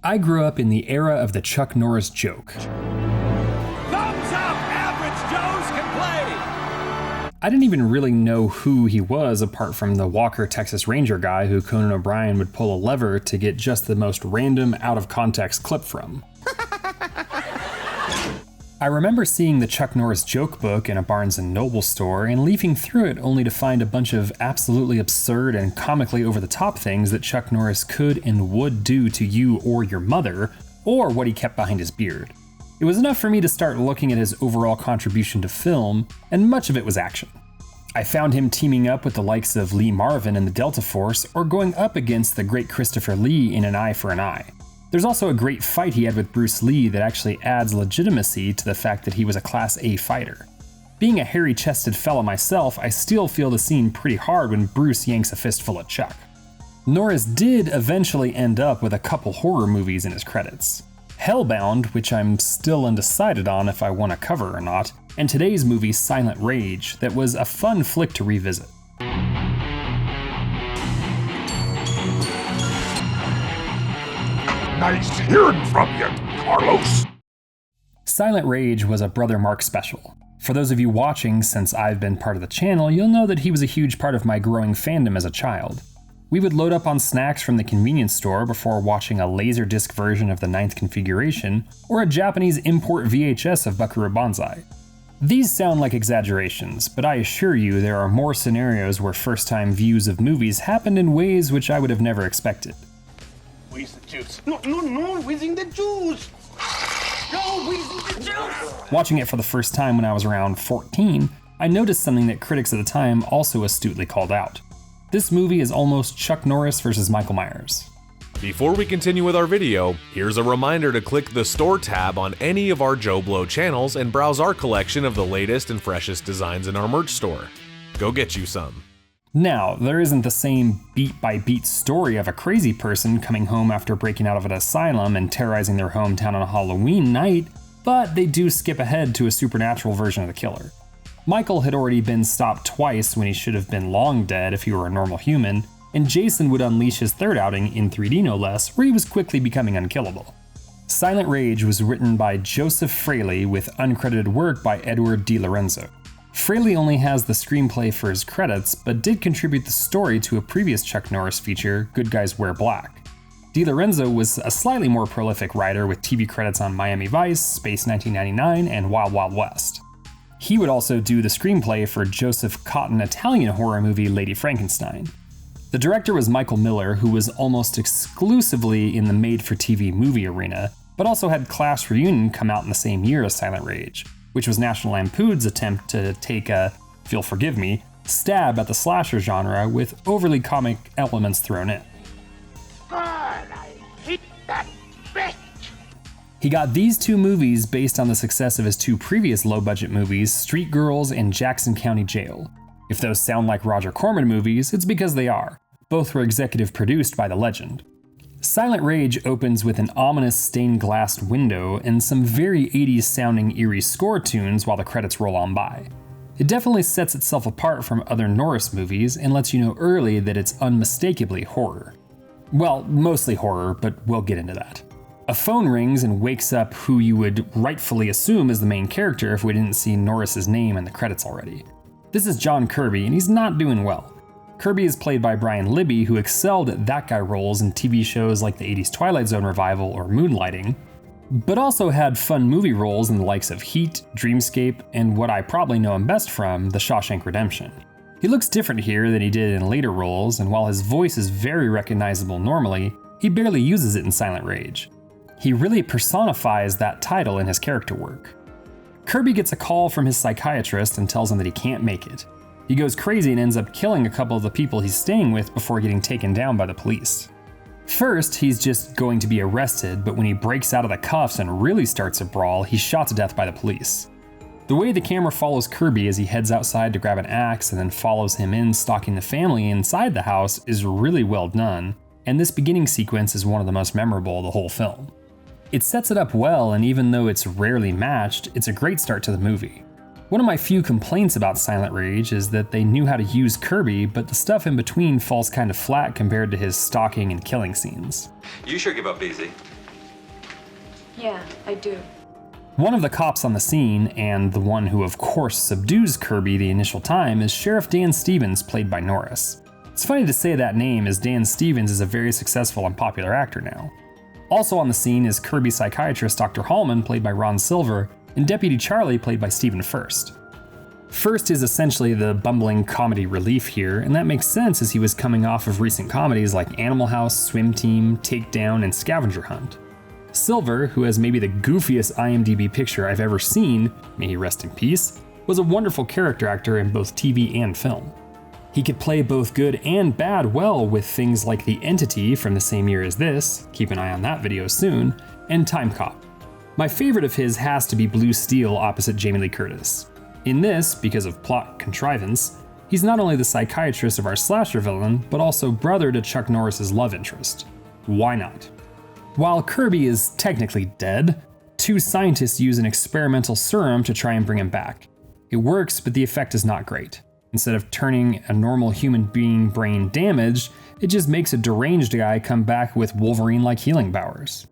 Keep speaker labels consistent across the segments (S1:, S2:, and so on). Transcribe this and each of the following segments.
S1: I grew up in the era of the Chuck Norris joke.
S2: Thumbs up, average Joes can play!
S1: I didn't even really know who he was apart from the Walker Texas Ranger guy who Conan O'Brien would pull a lever to get just the most random, out-of-context clip from. I remember seeing the Chuck Norris joke book in a Barnes & Noble store and leafing through it only to find a bunch of absolutely absurd and comically over-the-top things that Chuck Norris could and would do to you or your mother, or what he kept behind his beard. It was enough for me to start looking at his overall contribution to film, and much of it was action. I found him teaming up with the likes of Lee Marvin in the Delta Force, or going up against the great Christopher Lee in An Eye for an Eye. There's also a great fight he had with Bruce Lee that actually adds legitimacy to the fact that he was a Class A fighter. Being a hairy-chested fella myself, I still feel the scene pretty hard when Bruce yanks a fistful at Chuck. Norris did eventually end up with a couple horror movies in his credits. Hellbound, which I'm still undecided on if I want to cover or not, and today's movie Silent Rage, that was a fun flick to revisit.
S3: Nice hearing from you, Carlos.
S1: Silent Rage was a Brother Mark special. For those of you watching, since I've been part of the channel, you'll know that he was a huge part of my growing fandom as a child. We would load up on snacks from the convenience store before watching a Laserdisc version of the 9th configuration, or a Japanese import VHS of Buckaroo Banzai. These sound like exaggerations, but I assure you there are more scenarios where first-time views of movies happened in ways which I would have never expected.
S4: Where's the juice? No, wheezing the juice! No, wheezing the juice!
S1: Watching it for the first time when I was around 14, I noticed something that critics at the time also astutely called out. This movie is almost Chuck Norris versus Michael Myers.
S5: Before we continue with our video, here's a reminder to click the Store tab on any of our JoBlo channels and browse our collection of the latest and freshest designs in our merch store. Go get you some.
S1: Now, there isn't the same beat-by-beat story of a crazy person coming home after breaking out of an asylum and terrorizing their hometown on a Halloween night, but they do skip ahead to a supernatural version of the killer. Michael had already been stopped twice when he should have been long dead if he were a normal human, and Jason would unleash his third outing in 3D no less, where he was quickly becoming unkillable. Silent Rage was written by Joseph Fraley with uncredited work by Edward DiLorenzo. Fraley only has the screenplay for his credits, but did contribute the story to a previous Chuck Norris feature, Good Guys Wear Black. DiLorenzo was a slightly more prolific writer with TV credits on Miami Vice, Space 1999, and Wild Wild West. He would also do the screenplay for Joseph Cotten Italian horror movie Lady Frankenstein. The director was Michael Miller, who was almost exclusively in the made-for-TV movie arena, but also had Class Reunion come out in the same year as Silent Rage, which was National Lampoon's attempt to take a, if you'll forgive me, stab at the slasher genre with overly comic elements thrown in.
S4: God, I hate that bitch!
S1: He got these two movies based on the success of his two previous low-budget movies, Street Girls and Jackson County Jail. If those sound like Roger Corman movies, it's because they are. Both were executive produced by the legend. Silent Rage opens with an ominous stained glass window and some very 80s sounding eerie score tunes while the credits roll on by. It definitely sets itself apart from other Norris movies and lets you know early that it's unmistakably horror. Well, mostly horror, but we'll get into that. A phone rings and wakes up who you would rightfully assume is the main character if we didn't see Norris's name in the credits already. This is John Kirby, and he's not doing well. Kirby is played by Brian Libby, who excelled at that guy roles in TV shows like the 80s Twilight Zone revival or Moonlighting, but also had fun movie roles in the likes of Heat, Dreamscape, and what I probably know him best from, The Shawshank Redemption. He looks different here than he did in later roles, and while his voice is very recognizable normally, he barely uses it in Silent Rage. He really personifies that title in his character work. Kirby gets a call from his psychiatrist and tells him that he can't make it. He goes crazy and ends up killing a couple of the people he's staying with before getting taken down by the police. First, he's just going to be arrested, but when he breaks out of the cuffs and really starts a brawl, he's shot to death by the police. The way the camera follows Kirby as he heads outside to grab an axe and then follows him in, stalking the family inside the house, is really well done, and this beginning sequence is one of the most memorable of the whole film. It sets it up well, and even though it's rarely matched, it's a great start to the movie. One of my few complaints about Silent Rage is that they knew how to use Kirby, but the stuff in between falls kind of flat compared to his stalking and killing scenes.
S6: You sure give up easy. Yeah, I do.
S1: One of the cops on the scene, and the one who of course subdues Kirby the initial time, is Sheriff Dan Stevens, played by Norris. It's funny to say that name, as Dan Stevens is a very successful and popular actor now. Also on the scene is Kirby psychiatrist Dr. Hallman, played by Ron Silver, and Deputy Charlie, played by Stephen Furst. Furst is essentially the bumbling comedy relief here, and that makes sense as he was coming off of recent comedies like Animal House, Swim Team, Takedown, and Scavenger Hunt. Silver, who has maybe the goofiest IMDb picture I've ever seen, may he rest in peace, was a wonderful character actor in both TV and film. He could play both good and bad well with things like The Entity from the same year as this, keep an eye on that video soon, and Time Cop. My favorite of his has to be Blue Steel opposite Jamie Lee Curtis. In this, because of plot contrivance, he's not only the psychiatrist of our slasher villain, but also brother to Chuck Norris's love interest. Why not? While Kirby is technically dead, two scientists use an experimental serum to try and bring him back. It works, but the effect is not great. Instead of turning a normal human being brain damaged, it just makes a deranged guy come back with Wolverine-like healing powers.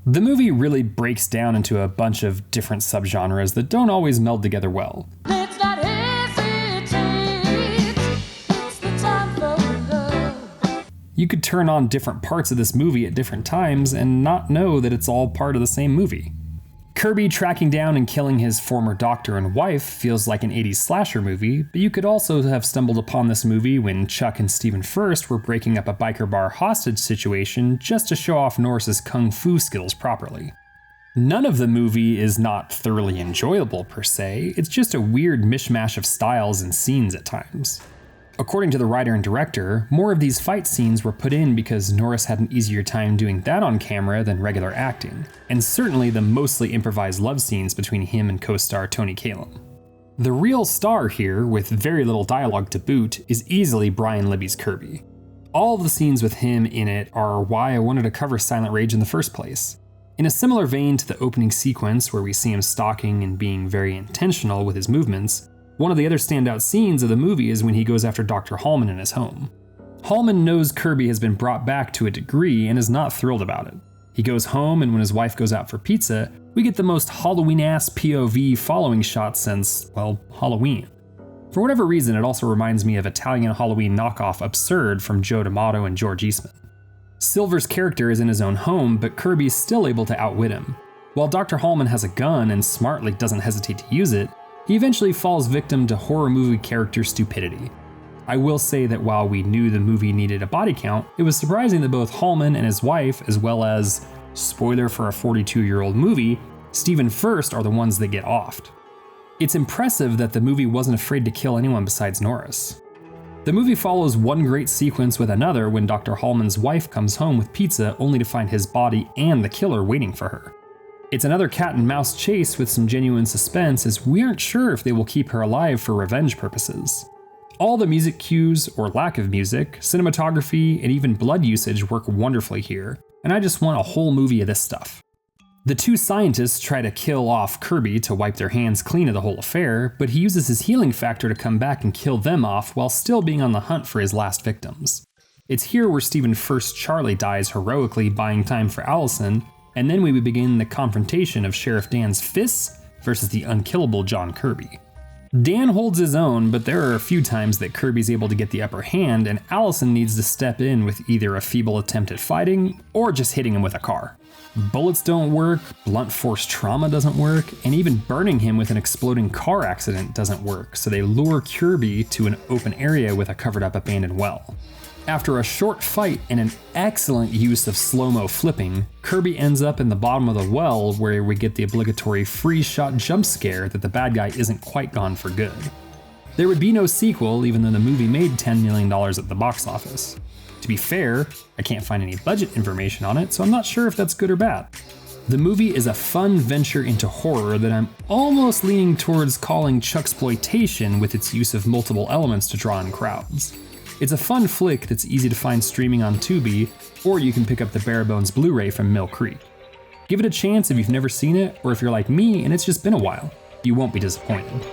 S1: The movie really breaks down into a bunch of different subgenres that don't always meld together well.
S7: Let's not hesitate. It's the time for love.
S1: You could turn on different parts of this movie at different times and not know that it's all part of the same movie. Kirby tracking down and killing his former doctor and wife feels like an 80s slasher movie, but you could also have stumbled upon this movie when Chuck and Stephen Furst were breaking up a biker bar hostage situation just to show off Norris's kung fu skills properly. None of the movie is not thoroughly enjoyable per se, it's just a weird mishmash of styles and scenes at times. According to the writer and director, more of these fight scenes were put in because Norris had an easier time doing that on camera than regular acting, and certainly the mostly improvised love scenes between him and co-star Tony Kalem. The real star here, with very little dialogue to boot, is easily Brian Libby's Kirby. All of the scenes with him in it are why I wanted to cover Silent Rage in the first place. In a similar vein to the opening sequence where we see him stalking and being very intentional with his movements, one of the other standout scenes of the movie is when he goes after Dr. Hallman in his home. Hallman knows Kirby has been brought back to a degree and is not thrilled about it. He goes home, and when his wife goes out for pizza, we get the most Halloween-ass POV following shot since, well, Halloween. For whatever reason, it also reminds me of Italian Halloween knockoff Absurd from Joe D'Amato and George Eastman. Silver's character is in his own home, but Kirby's still able to outwit him. While Dr. Hallman has a gun and smartly doesn't hesitate to use it, he eventually falls victim to horror movie character stupidity. I will say that while we knew the movie needed a body count, it was surprising that both Hallman and his wife, as well as, spoiler for a 42-year-old movie, Stephen Furst are the ones that get offed. It's impressive that the movie wasn't afraid to kill anyone besides Norris. The movie follows one great sequence with another when Dr. Hallman's wife comes home with pizza only to find his body and the killer waiting for her. It's another cat and mouse chase with some genuine suspense, as we aren't sure if they will keep her alive for revenge purposes. All the music cues, or lack of music, cinematography, and even blood usage work wonderfully here, and I just want a whole movie of this stuff. The two scientists try to kill off Kirby to wipe their hands clean of the whole affair, but he uses his healing factor to come back and kill them off while still being on the hunt for his last victims. It's here where Stephen Furst Charlie dies heroically buying time for Allison, and then we begin the confrontation of Sheriff Dan's fists versus the unkillable John Kirby. Dan holds his own, but there are a few times that Kirby's able to get the upper hand, and Allison needs to step in with either a feeble attempt at fighting or just hitting him with a car. Bullets don't work, blunt force trauma doesn't work, and even burning him with an exploding car accident doesn't work, so they lure Kirby to an open area with a covered up abandoned well. After a short fight and an excellent use of slow-mo flipping, Kirby ends up in the bottom of the well where we get the obligatory freeze-shot jump scare that the bad guy isn't quite gone for good. There would be no sequel even though the movie made $10 million at the box office. To be fair, I can't find any budget information on it, so I'm not sure if that's good or bad. The movie is a fun venture into horror that I'm almost leaning towards calling Chucksploitation with its use of multiple elements to draw in crowds. It's a fun flick that's easy to find streaming on Tubi, or you can pick up the Bare Bones Blu-ray from Mill Creek. Give it a chance if you've never seen it, or if you're like me and it's just been a while. You won't be disappointed.